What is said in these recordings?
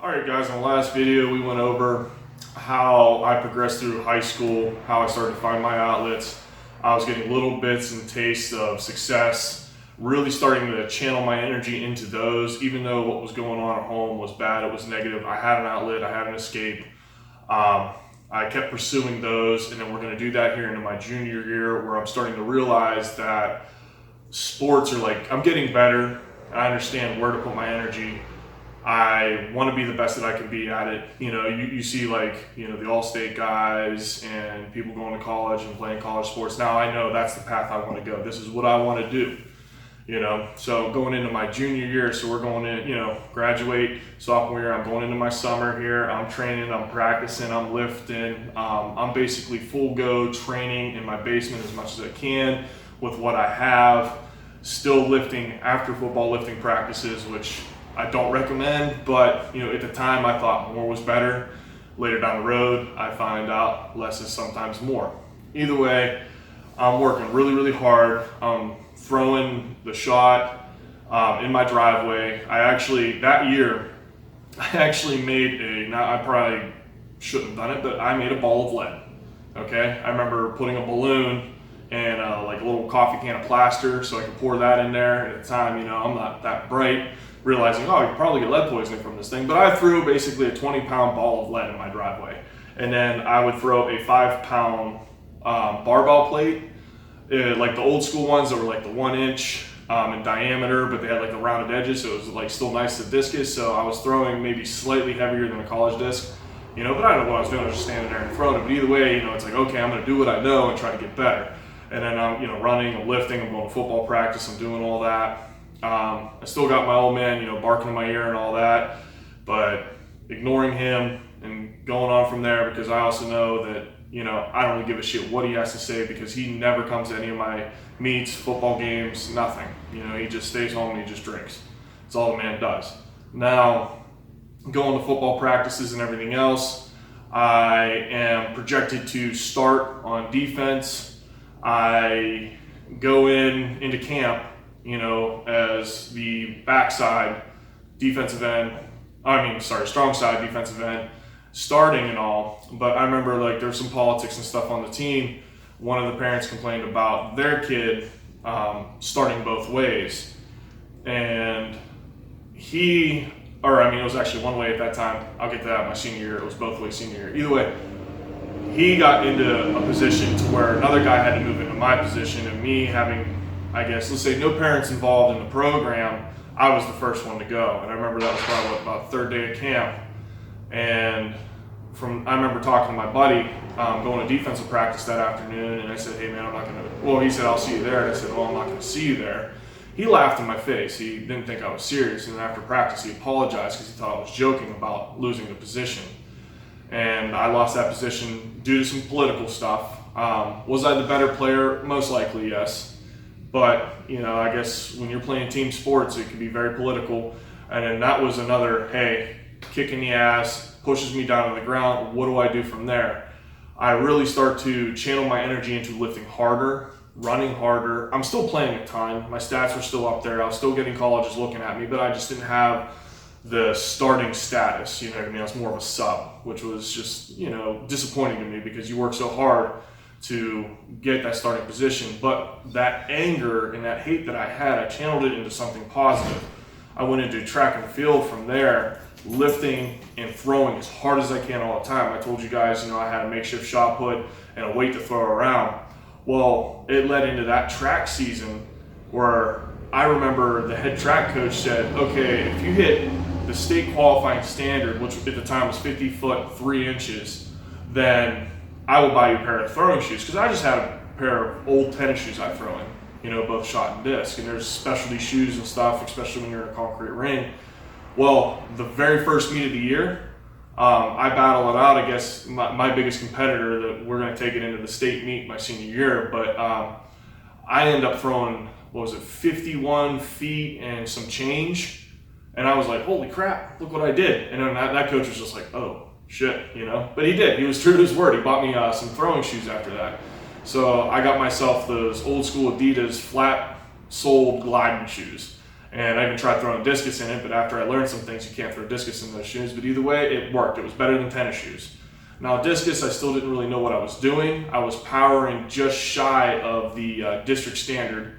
Alright guys, in the last video we went over how I progressed through high school, how I started to find my outlets. I was getting little bits and tastes of success, really starting to channel my energy into those. Even though what was going on at home was bad, it was negative, I had an outlet, I had an escape. I kept pursuing those, and then we're going to do that here into my junior year, where I'm starting to realize that sports are like, I'm getting better, I understand where to put my energy. I want to be the best that I can be at it. You know, you see like, you know, the all-state guys and people going to college and playing college sports. Now I know that's the path I want to go. This is what I want to do, you know. So going into my junior year, so we're going in, you know, graduate sophomore year, I'm going into my summer here. I'm training, I'm practicing, I'm lifting. I'm basically full go training in my basement as much as I can with what I have. Still lifting after football lifting practices, which I don't recommend, but you know, at the time I thought more was better. Later down the road, I find out less is sometimes more. Either way, I'm working really, really hard. I'm throwing the shot in my driveway. That year, I actually made now I probably shouldn't have done it, but I made a ball of lead, okay? I remember putting a balloon and like a little coffee can of plaster so I could pour that in there. At the time, you know, I'm not that bright, realizing, oh, you could probably get lead poisoning from this thing. But I threw basically a 20-pound ball of lead in my driveway. And then I would throw a 5-pound barbell plate, like the old school ones that were like the 1 inch in diameter, but they had like the rounded edges, so it was like still nice to discus. So I was throwing maybe slightly heavier than a college disc, you know, but I don't know what I was doing. I was just standing there and throwing it. But either way, you know, it's like, okay, I'm gonna do what I know and try to get better. And then I'm, you know, running, I'm lifting, I'm going to football practice, I'm doing all that. I still got my old man, you know, barking in my ear and all that, but ignoring him and going on from there, because I also know that, you know, I don't really give a shit what he has to say, because he never comes to any of my meets, football games, nothing. You know, he just stays home and he just drinks. That's all the man does. Now, going to football practices and everything else, I am projected to start on defense. I go into camp, you know, as the backside defensive end, strong side defensive end, starting and all. But I remember like there's some politics and stuff on the team. One of the parents complained about their kid starting both ways. And it was actually one way at that time. I'll get to that my senior year. It was both ways senior year. Either way, he got into a position to where another guy had to move into my position, and me having, I guess, let's say no parents involved in the program, I was the first one to go. And I remember that was probably about the third day of camp. And I remember talking to my buddy, going to defensive practice that afternoon, and I said, hey man, he said, I'll see you there. And I said, well, I'm not gonna see you there. He laughed in my face. He didn't think I was serious. And then after practice, he apologized because he thought I was joking about losing the position. And I lost that position due to some political stuff. Was I the better player? Most likely, yes. But, you know, I guess when you're playing team sports, it can be very political. And then that was another, hey, kick in the ass, pushes me down to the ground. What do I do from there? I really start to channel my energy into lifting harder, running harder. I'm still playing a ton. My stats were still up there. I was still getting colleges looking at me, but I just didn't have the starting status, you know what I mean? I was more of a sub, which was just, you know, disappointing to me, because you work so hard to get that starting position. But that anger and that hate that I had, I channeled it into something positive. I went into track and field from there, lifting and throwing as hard as I can all the time. I told you guys, you know, I had a makeshift shot put and a weight to throw around. Well, it led into that track season where I remember the head track coach said, okay, if you hit the state qualifying standard, which at the time was 50 foot 3 inches, then I will buy you a pair of throwing shoes. Because I just had a pair of old tennis shoes I throw in, you know, both shot and disc. And there's specialty shoes and stuff, especially when you're in a concrete ring. Well, the very first meet of the year, I battle it out. I guess my biggest competitor, that we're going to take it into the state meet my senior year, but I end up throwing 51 feet and some change. And I was like, holy crap, look what I did. And then that coach was just like, oh, shit, you know? But he did. He was true to his word. He bought me some throwing shoes after that. So I got myself those old school Adidas flat-soled gliding shoes. And I even tried throwing a discus in it, but after I learned some things, you can't throw discus in those shoes. But either way, it worked. It was better than tennis shoes. Now, discus, I still didn't really know what I was doing. I was powering just shy of the district standard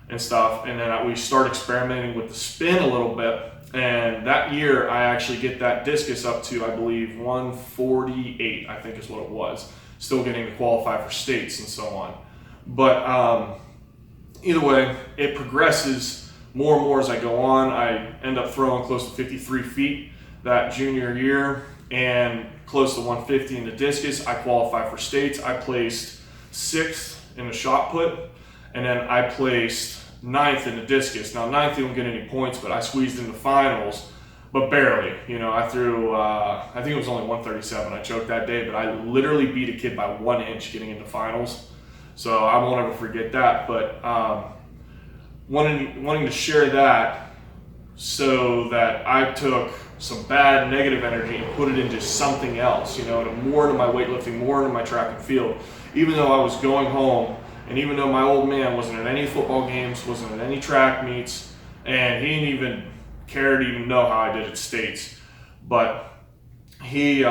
and stuff. And then we started experimenting with the spin a little bit. And that year, I actually get that discus up to, I believe, 148, I think is what it was. Still getting to qualify for states and so on. But either way, it progresses more and more as I go on. I end up throwing close to 53 feet that junior year and close to 150 in the discus. I qualify for states. I placed 6th in the shot put, and then I placed 9th in the discus. Now 9th didn't get any points, but I squeezed in the finals, but barely. You know, I threw, I think it was only 137. I choked that day, but I literally beat a kid by 1 inch getting into finals. So I won't ever forget that. But wanting to share that so that I took some bad negative energy and put it into something else, you know, more into my weightlifting, more into my track and field. Even though I was going home, and even though my old man wasn't at any football games, wasn't at any track meets, and he didn't even care to even know how I did at states, but he, you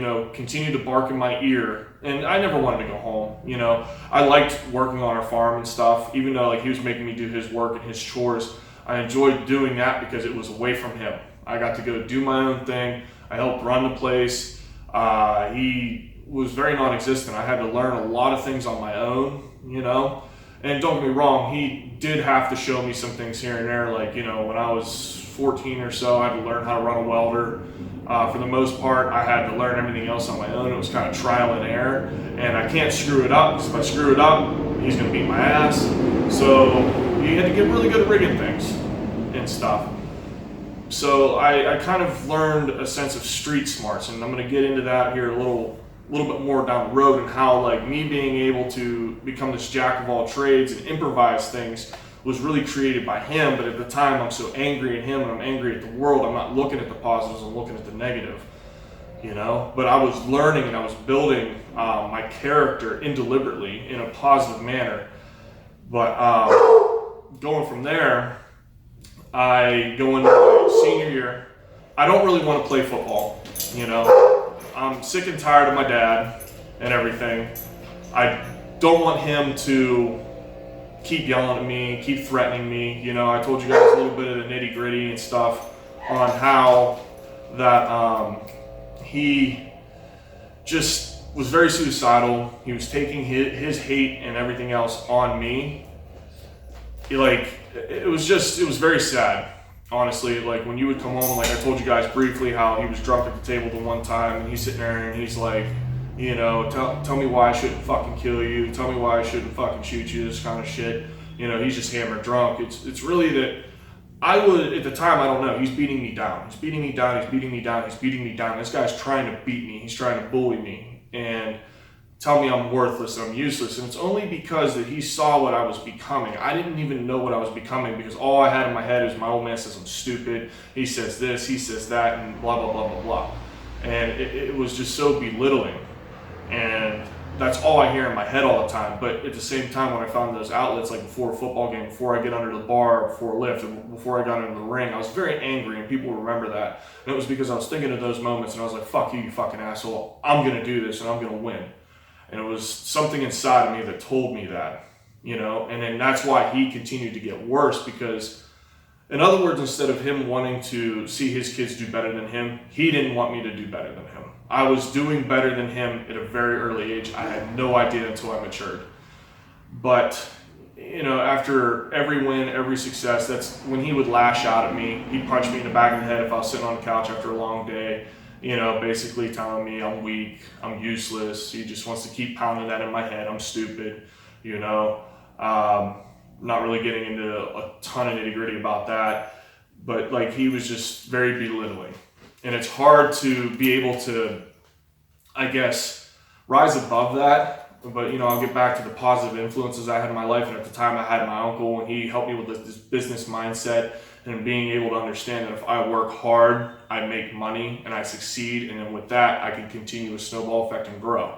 know, continued to bark in my ear, and I never wanted to go home. You know, I liked working on our farm and stuff, even though like he was making me do his work and his chores. I enjoyed doing that because it was away from him. I got to go do my own thing. I helped run the place. He was very non-existent. I had to learn a lot of things on my own, you know. And don't get me wrong, he did have to show me some things here and there. Like, you know, when I was 14 or so, I had to learn how to run a welder. For the most part, I had to learn everything else on my own. It was kind of trial and error. And I can't screw it up, because if I screw it up, he's going to beat my ass. So you had to get really good at rigging things and stuff. So I kind of learned a sense of street smarts, and I'm going to get into that here a little bit more down the road, and how like me being able to become this jack of all trades and improvise things was really created by him. But at the time, I'm so angry at him and I'm angry at the world, I'm not looking at the positives, I'm looking at the negative, you know. But I was learning and I was building my character indeliberately in a positive manner. But going from there, I go into my senior year. I don't really want to play football, you know. I'm sick and tired of my dad and everything. I don't want him to keep yelling at me, keep threatening me. You know, I told you guys a little bit of the nitty gritty and stuff on how that he just was very suicidal. He was taking his hate and everything else on me. It was very sad, honestly. Like when you would come home, like I told you guys briefly how he was drunk at the table the one time, and he's sitting there and he's like, you know, tell me why I shouldn't fucking kill you, tell me why I shouldn't fucking shoot you, this kind of shit. You know, he's just hammered drunk. It's really that I would, at the time, I don't know, he's beating me down. He's beating me down, he's beating me down, he's beating me down. This guy's trying to beat me, he's trying to bully me and tell me I'm worthless and I'm useless. And it's only because that he saw what I was becoming. I didn't even know what I was becoming, because all I had in my head is my old man says I'm stupid, he says this, he says that, and blah, blah, blah, blah, blah. And it was just so belittling. And that's all I hear in my head all the time. But at the same time, when I found those outlets, like before a football game, before I get under the bar, before a lift, and before I got into the ring, I was very angry, and people remember that. And it was because I was thinking of those moments, and I was like, fuck you, you fucking asshole. I'm going to do this, and I'm going to win. And it was something inside of me that told me that, you know. And then that's why he continued to get worse, because, in other words, instead of him wanting to see his kids do better than him, he didn't want me to do better than him. I was doing better than him at a very early age. I had no idea until I matured. But, you know, after every win, every success, that's when he would lash out at me. He'd punch me in the back of the head if I was sitting on the couch after a long day, you know, basically telling me I'm weak, I'm useless. He just wants to keep pounding that in my head. I'm stupid, you know. Not really getting into a ton of nitty gritty about that, but like he was just very belittling. And it's hard to be able to, I guess, rise above that But, I'll get back to the positive influences I had in my life. And at the time I had my uncle, and he helped me with this business mindset and being able to understand that if I work hard, I make money and I succeed. And then with that, I can continue a snowball effect and grow.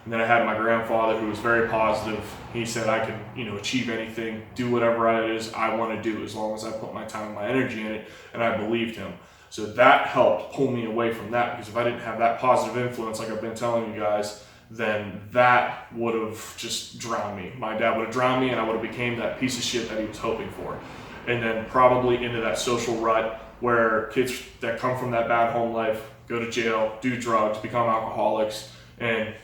And then I had my grandfather, who was very positive. He said I can, achieve anything, do whatever it is I want to do, as long as I put my time and my energy in it. And I believed him. So that helped pull me away from that, because if I didn't have that positive influence, like I've been telling you guys, then that would have just drowned me. My dad would have drowned me, and I would have became that piece of shit that he was hoping for. And then probably into that social rut where kids that come from that bad home life go to jail, do drugs, become alcoholics, and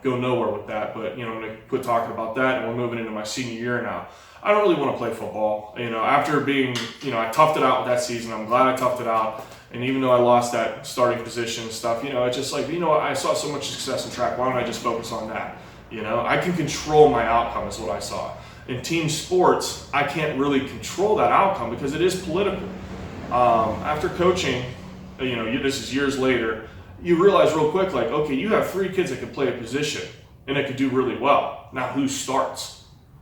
go nowhere with that. But I'm gonna quit talking about that, and we're moving into my senior year now. I don't really want to play football. After being, I toughed it out with that season. I'm glad I toughed it out. And even though I lost that starting position and stuff, it's just like, I saw so much success in track. Why don't I just focus on that? I can control my outcome, is what I saw. In team sports, I can't really control that outcome because it is political. After coaching, this is years later, you realize real quick, like, okay, you have 3 kids that can play a position and that could do really well. Now, who starts?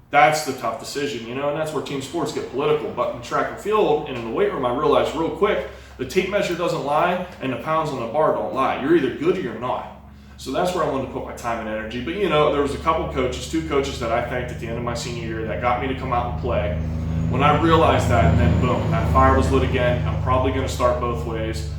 That's the tough decision, and that's where team sports get political. But in track and field and in the weight room, I realized real quick, the tape measure doesn't lie and the pounds on the bar don't lie. You're either good or you're not. So that's where I wanted to put my time and energy. But there was a couple coaches, 2 coaches that I thanked at the end of my senior year that got me to come out and play. When I realized that, then boom, that fire was lit again. I'm probably going to start both ways,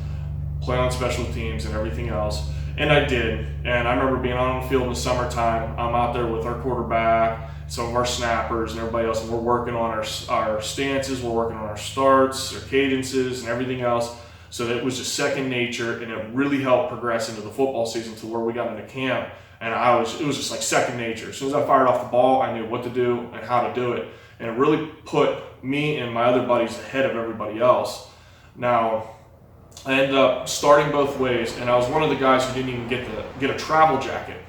play on special teams and everything else. And I did. And I remember being on the field in the summertime. I'm out there with our quarterback, some of our snappers and everybody else, and we're working on our stances, we're working on our starts, our cadences, and everything else. So that it was just second nature, and it really helped progress into the football season to where we got into camp. And it was just like second nature. As soon as I fired off the ball, I knew what to do and how to do it. And it really put me and my other buddies ahead of everybody else. Now, I ended up starting both ways, and I was one of the guys who didn't even get a travel jacket.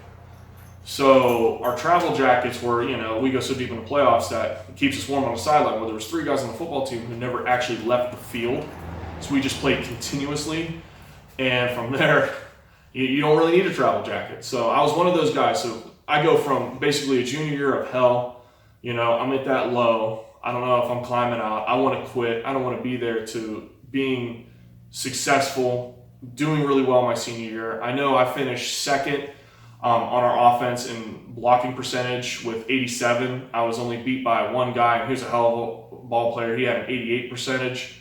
So our travel jackets were, we go so deep in the playoffs that it keeps us warm on the sideline. Well, there was 3 guys on the football team who never actually left the field. So we just played continuously. And from there, you don't really need a travel jacket. So I was one of those guys. So I go from basically a junior year of hell, I'm at that low. I don't know if I'm climbing out. I want to quit. I don't want to be there, to being successful, doing really well my senior year. I know I finished second on our offense in blocking percentage with 87. I was only beat by 1 guy, and he was a hell of a ball player. He had an 88 percentage.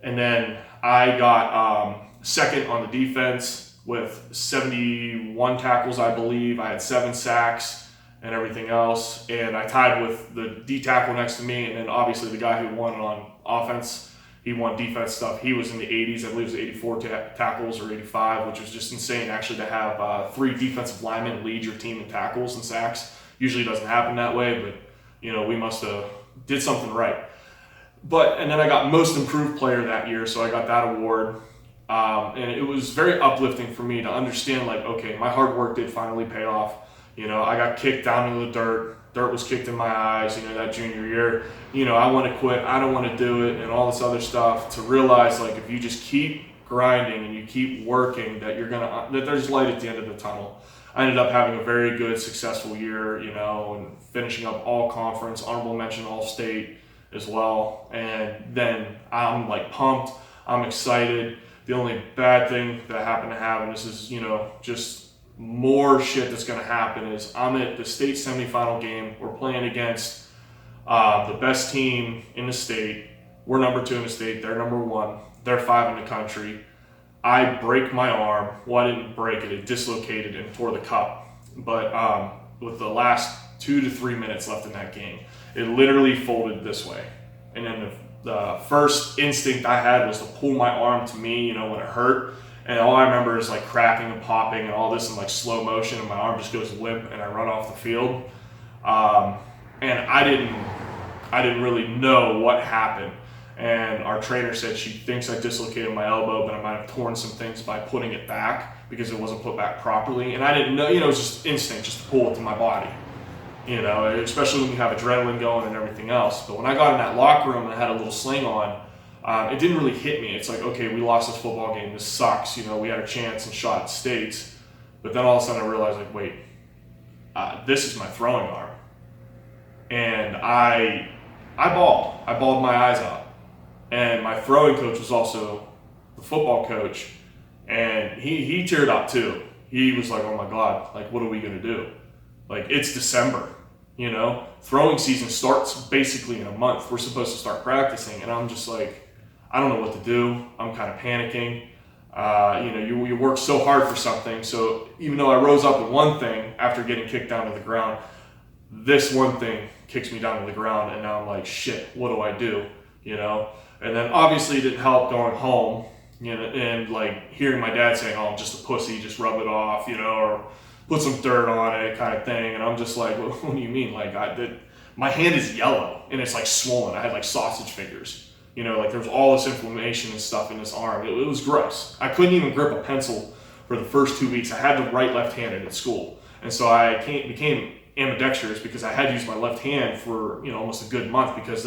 And then I got second on the defense with 71 tackles, I believe. I had 7 sacks and everything else. And I tied with the D tackle next to me, and then obviously the guy who won on offense. He won defense stuff. He was in the 80s. I believe it was 84 tackles or 85, which was just insane, actually, to have 3 defensive linemen lead your team in tackles and sacks. Usually doesn't happen that way, but, we must have did something right. And then I got most improved player that year, so I got that award. And it was very uplifting for me to understand, like, okay, my hard work did finally pay off. I got kicked down into the dirt. Dirt was kicked in my eyes, that junior year. I want to quit. I don't want to do it, and all this other stuff. To realize, like, if you just keep grinding and you keep working, that that there's light at the end of the tunnel. I ended up having a very good, successful year, and finishing up all conference, honorable mention all state as well. And then I'm like pumped. I'm excited. The only bad thing that I happen to have, and this is, just more shit that's going to happen, is I'm at the state semifinal game. We're playing against the best team in the state. We're number 2 in the state. They're number 1. They're 5 in the country. I break my arm. Well, I didn't break it. It dislocated and tore the cup. But with the last 2 to 3 minutes left in that game, it literally folded this way. And then the first instinct I had was to pull my arm to me, when it hurt. And all I remember is like cracking and popping and all this in like slow motion, and my arm just goes limp, and I run off the field. And I didn't really know what happened. And our trainer said she thinks I dislocated my elbow, but I might have torn some things by putting it back because it wasn't put back properly. And I didn't know, it was just instinct, just to pull it to my body. Especially when you have adrenaline going and everything else. But when I got in that locker room and I had a little sling on, it didn't really hit me. It's like, okay, we lost this football game. This sucks. We had a chance and shot at states. But then all of a sudden I realized, like, wait, this is my throwing arm. And I bawled. I bawled my eyes out. And my throwing coach was also the football coach, and he teared up too. He was like, oh my God, like, what are we gonna do? Like, it's December, you know? Throwing season starts basically in a month. We're supposed to start practicing, and I'm just like, I don't know what to do. I'm kind of panicking. You work so hard for something, so even though I rose up in one thing after getting kicked down to the ground, this one thing kicks me down to the ground, and now I'm like, shit, what do I do? You know? And then obviously it didn't help going home, you know, and like hearing my dad saying, oh, I'm just a pussy, just rub it off, you know, or put some dirt on it kind of thing. And I'm just like, well, what do you mean? Like, my hand is yellow and it's like swollen. I had like sausage fingers, you know, like there was all this inflammation and stuff in this arm. It was gross. I couldn't even grip a pencil for the first 2 weeks. I had to write left-handed at school. And so I became ambidextrous because I had to use my left hand for, you know, almost a good month because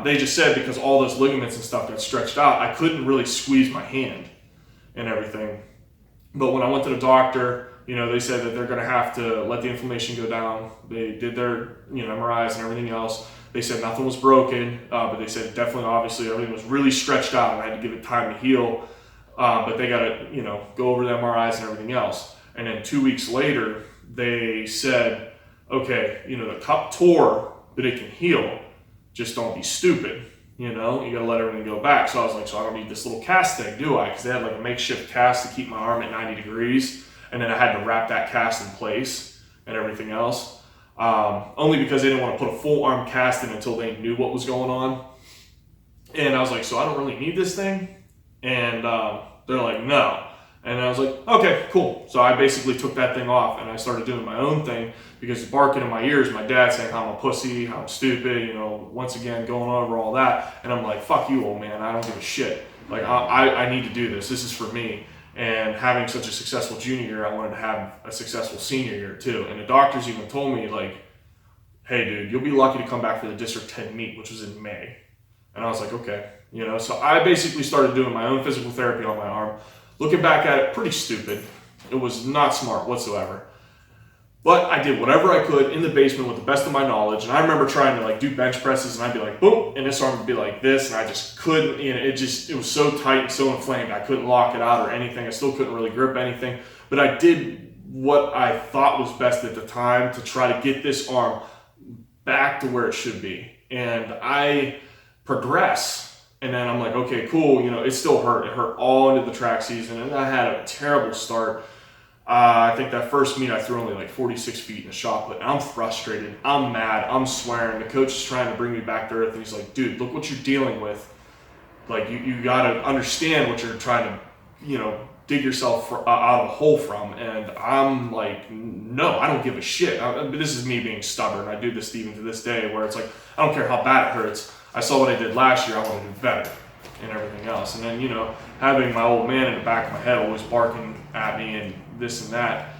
they just said because all those ligaments and stuff got stretched out, I couldn't really squeeze my hand and everything. But when I went to the doctor, you know, they said that they're going to have to let the inflammation go down. They did their, you know, MRIs and everything else. They said nothing was broken, but they said definitely, obviously, everything was really stretched out and I had to give it time to heal. But they got to, you know, go over the MRIs and everything else. And then 2 weeks later, they said, okay, you know, the cup tore, but it can heal. Just don't be stupid, you know? You gotta let everything go back. So I was like, so I don't need this little cast thing, do I? Because they had like a makeshift cast to keep my arm at 90 degrees. And then I had to wrap that cast in place and everything else. Only because they didn't want to put a full arm cast in until they knew what was going on. And I was like, so I don't really need this thing? And they're like, no. And I was like, okay, cool. So I basically took that thing off and I started doing my own thing because it's barking in my ears, my dad saying how I'm a pussy, how I'm stupid, you know, once again, going over all that. And I'm like, fuck you, old man, I don't give a shit. Like, I need to do this. This is for me. And having such a successful junior year, I wanted to have a successful senior year too. And the doctors even told me, like, hey, dude, you'll be lucky to come back for the District 10 meet, which was in May. And I was like, okay. You know, so I basically started doing my own physical therapy on my arm. Looking back at it, pretty stupid. It was not smart whatsoever. But I did whatever I could in the basement with the best of my knowledge. And I remember trying to like do bench presses and I'd be like, boom, and this arm would be like this. And I just couldn't, you know, it was so tight and so inflamed. I couldn't lock it out or anything. I still couldn't really grip anything. But I did what I thought was best at the time to try to get this arm back to where it should be. And I progress. And then I'm like, okay, cool. You know, it still hurt. It hurt all into the track season. And I had a terrible start. I think that first meet I threw only like 46 feet in the shot put. And I'm frustrated. I'm mad. I'm swearing. The coach is trying to bring me back to earth. And he's like, dude, look what you're dealing with. Like, you got to understand what you're trying to, you know, dig yourself out of a hole from. And I'm like, no, I don't give a shit. This is me being stubborn. I do this even to this day where it's like, I don't care how bad it hurts. I saw what I did last year. I want to do better and everything else. And then, you know, having my old man in the back of my head always barking at me and this and that,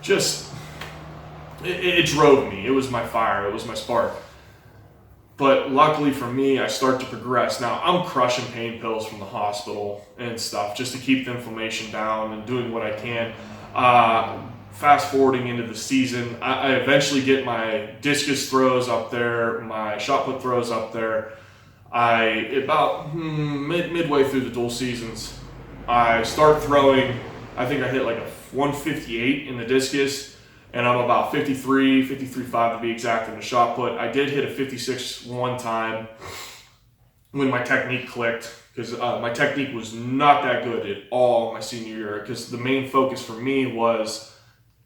just, it drove me. It was my fire. It was my spark. But luckily for me, I start to progress. Now, I'm crushing pain pills from the hospital and stuff just to keep the inflammation down and doing what I can. Fast forwarding into the season, I eventually get my discus throws up there, my shot put throws up there. About midway through the dual seasons, I start throwing. I think I hit like a 158 in the discus, and I'm about 53.5 to be exact in the shot put. I did hit a 56 one time when my technique clicked, because my technique was not that good at all my senior year, because the main focus for me was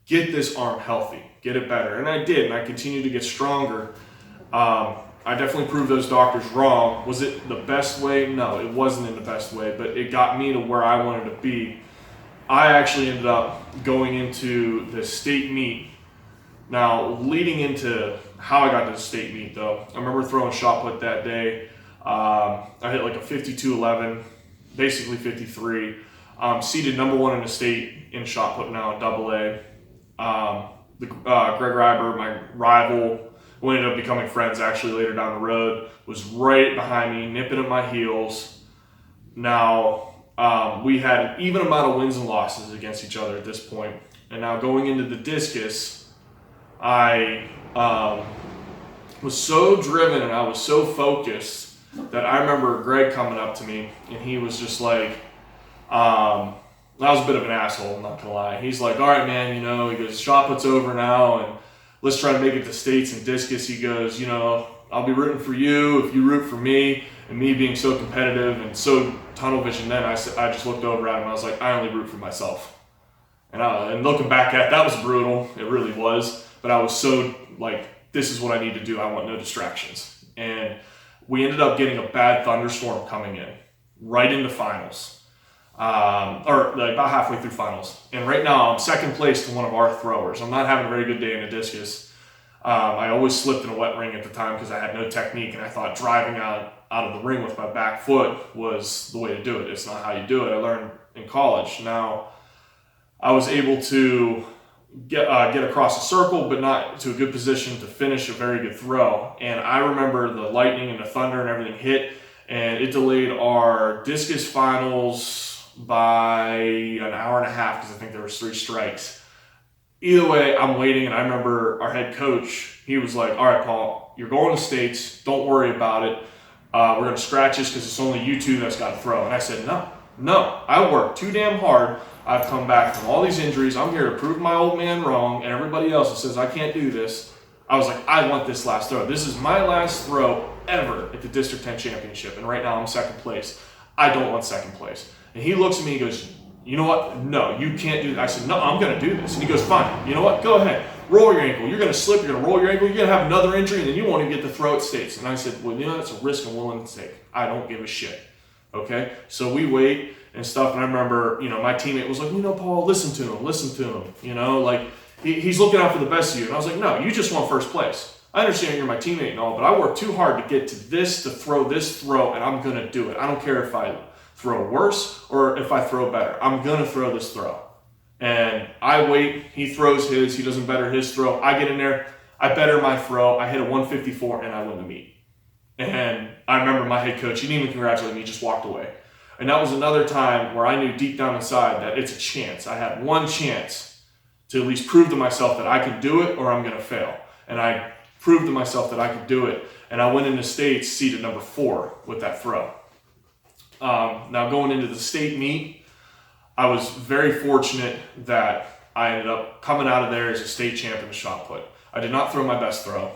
get this arm healthy, get it better. And I did, and I continued to get stronger. I definitely proved those doctors wrong. Was it the best way? No, it wasn't in the best way, but it got me to where I wanted to be. I actually ended up going into the state meet. Now, leading into how I got to the state meet though, I remember throwing shot put that day. I hit like a 52.11, basically 53. Seeded number one in the state in shot put now in AA. Greg Reiber, my rival, who ended up becoming friends actually later down the road, was right behind me, nipping at my heels. Now, we had an even amount of wins and losses against each other at this point. And now going into the discus, I was so driven and I was so focused that I remember Greg coming up to me and he was just like, I was a bit of an asshole, I'm not gonna lie. He's like, all right, man, he goes, shot put's over now and let's try to make it to states and discus. He goes, I'll be rooting for you if you root for me. And me being so competitive and so tunnel vision then, I just looked over at him and I was like, I only root for myself. And looking back at that was brutal, it really was. But I was so like, this is what I need to do. I want no distractions. And we ended up getting a bad thunderstorm coming in right into finals, or like about halfway through finals. And right now I'm second place to one of our throwers. I'm not having a very good day in the discus. I always slipped in a wet ring at the time because I had no technique, and I thought driving out of the ring with my back foot was the way to do it. It's not how you do it. I learned in college. Now I was able to get across the circle, but not to a good position to finish a very good throw. And I remember the lightning and the thunder and everything hit, and it delayed our discus finals by an hour and a half because I think there was 3 strikes. Either way, I'm waiting, and I remember our head coach, he was like, all right, Paul, you're going to states. Don't worry about it. We're going to scratch this because it's only you two that's got to throw. And I said, no, I worked too damn hard. I've come back from all these injuries. I'm here to prove my old man wrong, and everybody else that says I can't do this. I was like, I want this last throw. This is my last throw ever at the District 10 Championship, and right now I'm second place. I don't want second place. And he looks at me and goes, you know what? No, you can't do that. I said, no, I'm going to do this. And he goes, fine. You know what? Go ahead. Roll your ankle. You're going to slip. You're going to roll your ankle. You're going to have another injury, and then you won't even get to throw at states. And I said, well, that's a risk I'm willing to take. I don't give a shit. Okay? So we wait and stuff. And I remember, my teammate was like, Paul, listen to him. Like he's looking out for the best of you. And I was like, no, you just want first place. I understand you're my teammate and all, but I worked too hard to get to this, to throw this throw, and I'm going to do it. I don't care if I throw worse or if I throw better. I'm going to throw this throw. And I wait. He throws his. He doesn't better his throw. I get in there. I better my throw. I hit a 154, and I win the meet. And I remember my head coach, he didn't even congratulate me. He just walked away. And that was another time where I knew deep down inside that it's a chance. I had one chance to at least prove to myself that I could do it or I'm going to fail. And I proved to myself that I could do it. And I went into states seeded number 4 with that throw. Now going into the state meet, I was very fortunate that I ended up coming out of there as a state champion in shot put. I did not throw my best throw,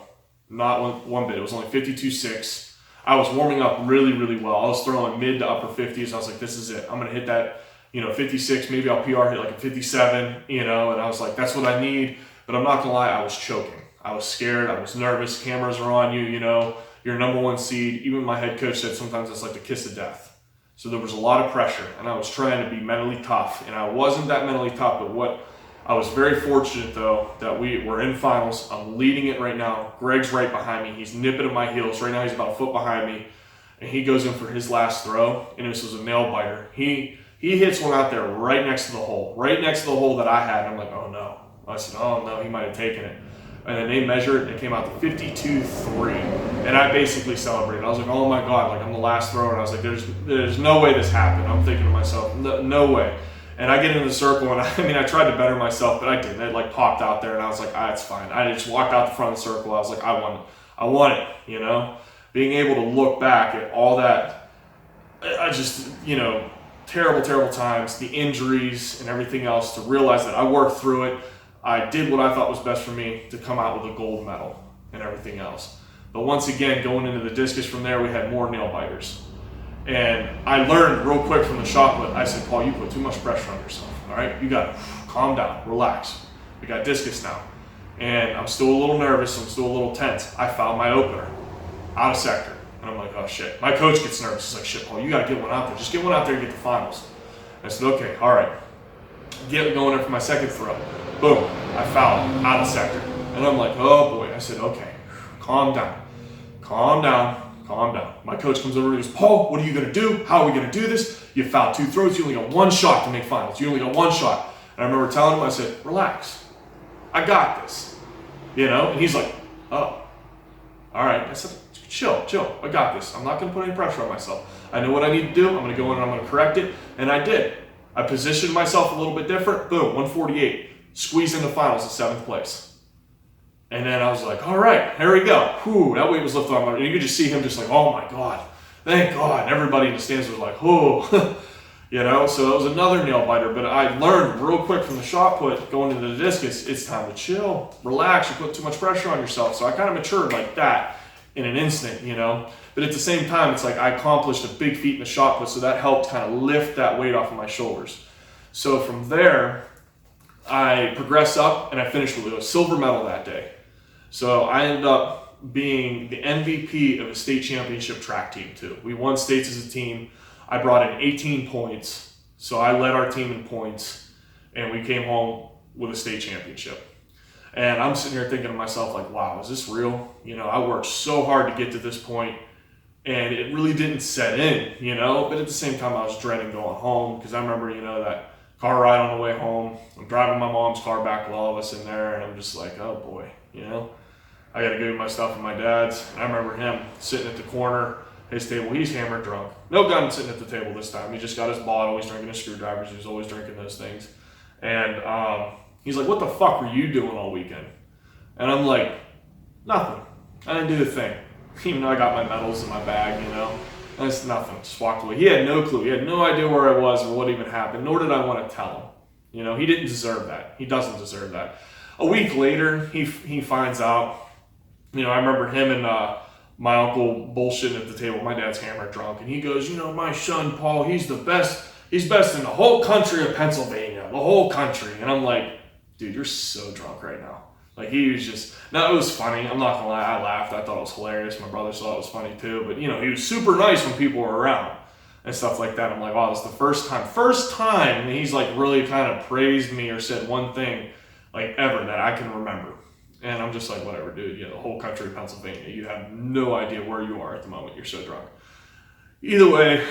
not one bit. It was only 52.6. I was warming up really, really well. I was throwing mid to upper 50s. I was like, this is it. I'm going to hit that, 56. Maybe I'll PR hit like a 57, and I was like, that's what I need. But I'm not going to lie, I was choking. I was scared. I was nervous. Cameras are on you, you're number 1 seed. Even my head coach said sometimes it's like the kiss of death. So there was a lot of pressure, and I was trying to be mentally tough. And I wasn't that mentally tough, but I was very fortunate, though, that we were in finals. I'm leading it right now. Greg's right behind me. He's nipping at my heels. Right now he's about a foot behind me. And he goes in for his last throw, and this was a nail biter. He hits one out there right next to the hole that I had. And I'm like, oh, no. I said, oh, no, he might have taken it. And then they measured, and it came out to 52.3. And I basically celebrated. I was like, oh, my God, like I'm the last thrower. And I was like, there's no way this happened. I'm thinking to myself, no way. And I get into the circle, and I tried to better myself, but I didn't. It like popped out there, and I was like, it's fine. I just walked out the front of the circle. I was like, I want it, Being able to look back at all that, I just, terrible times, the injuries and everything else, to realize that I worked through it. I did what I thought was best for me to come out with a gold medal and everything else. But once again, going into the discus from there, we had more nail biters. And I learned real quick from the shot put. I said, Paul, you put too much pressure on yourself. All right, you got to calm down, relax. We got discus now. And I'm still a little nervous. I'm still a little tense. I fouled my opener out of sector. And I'm like, oh, shit. My coach gets nervous. He's like, shit, Paul, you got to get one out there. Just get one out there and get the finals. I said, okay, all right. Get going there for my second throw. Boom. I fouled out of sector. And I'm like, oh, boy. I said, okay, calm down. My coach comes over and goes, Paul, what are you going to do? How are we going to do this? You fouled 2 throws. You only got 1 shot to make finals. You only got 1 shot. And I remember telling him, I said, relax. I got this. And he's like, oh, all right. I said, chill. I got this. I'm not going to put any pressure on myself. I know what I need to do. I'm going to go in and I'm going to correct it. And I did. I positioned myself a little bit different. Boom, 148. Squeezed into finals in 7th place. And then I was like, all right, here we go. Whew, that weight was lifted on my, and you could just see him just like, oh my God, thank God. And everybody in the stands was like, oh, you know, so it was another nail biter. But I learned real quick from the shot put going into the discus, it's time to chill, relax, you put too much pressure on yourself. So I kind of matured like that in an instant, you know. But at the same time, it's like I accomplished a big feat in the shot put, so that helped kind of lift that weight off of my shoulders. So from there, I progressed up and I finished with a silver medal that day. So I ended up being the MVP of a state championship track team too. We won states as a team. I brought in 18 points. So I led our team in points and we came home with a state championship. And I'm sitting here thinking to myself like, wow, is this real? You know, I worked so hard to get to this point and it really didn't set in, you know, but at the same time I was dreading going home because I remember, you know, that car ride on the way home. I'm driving my mom's car back with all of us in there and I'm just like, oh boy, you know. I got to give my stuff to my dad's. And I remember him sitting at the corner, his table. He's hammered drunk. No gun sitting at the table this time. He just got his bottle. He's drinking his screwdrivers. He was always drinking those things. And he's like, what the fuck were you doing all weekend? And I'm like, nothing. I didn't do a thing. Even though I got my medals in my bag, you know. And it's nothing. Just walked away. He had no clue. He had no idea where I was or what even happened, nor did I want to tell him. You know, he didn't deserve that. He doesn't deserve that. A week later, he finds out. You know, I remember him and my uncle bullshitting at the table. My dad's hammered drunk. And he goes, you know, my son, Paul, he's the best. He's best in the whole country of Pennsylvania. The whole country. And I'm like, dude, you're so drunk right now. Like, he was just, no, it was funny. I'm not going to lie. I laughed. I thought it was hilarious. My brother thought it was funny too. But, you know, he was super nice when people were around and stuff like that. I'm like, wow, this is the first time. And he's like really kind of praised me or said one thing like ever that I can remember. And I'm just like, whatever, dude, you know, the whole country of Pennsylvania, you have no idea where you are at the moment. You're so drunk. Either way,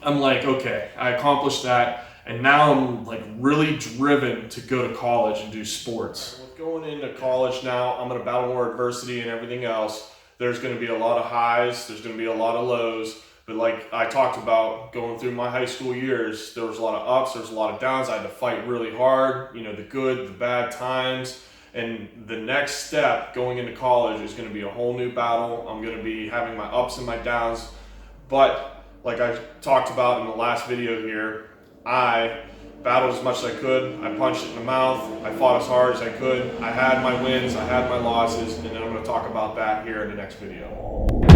I'm like, okay, I accomplished that. And now I'm like really driven to go to college and do sports. With going into college now, I'm going to battle more adversity and everything else. There's going to be a lot of highs. There's going to be a lot of lows. But like I talked about going through my high school years, there was a lot of ups, there was a lot of downs. I had to fight really hard, you know, the good, the bad times. And the next step going into college is going to be a whole new battle. I'm going to be having my ups and my downs. But like I talked about in the last video here, I battled as much as I could. I punched it in the mouth. I fought as hard as I could. I had my wins. I had my losses. And then I'm going to talk about that here in the next video.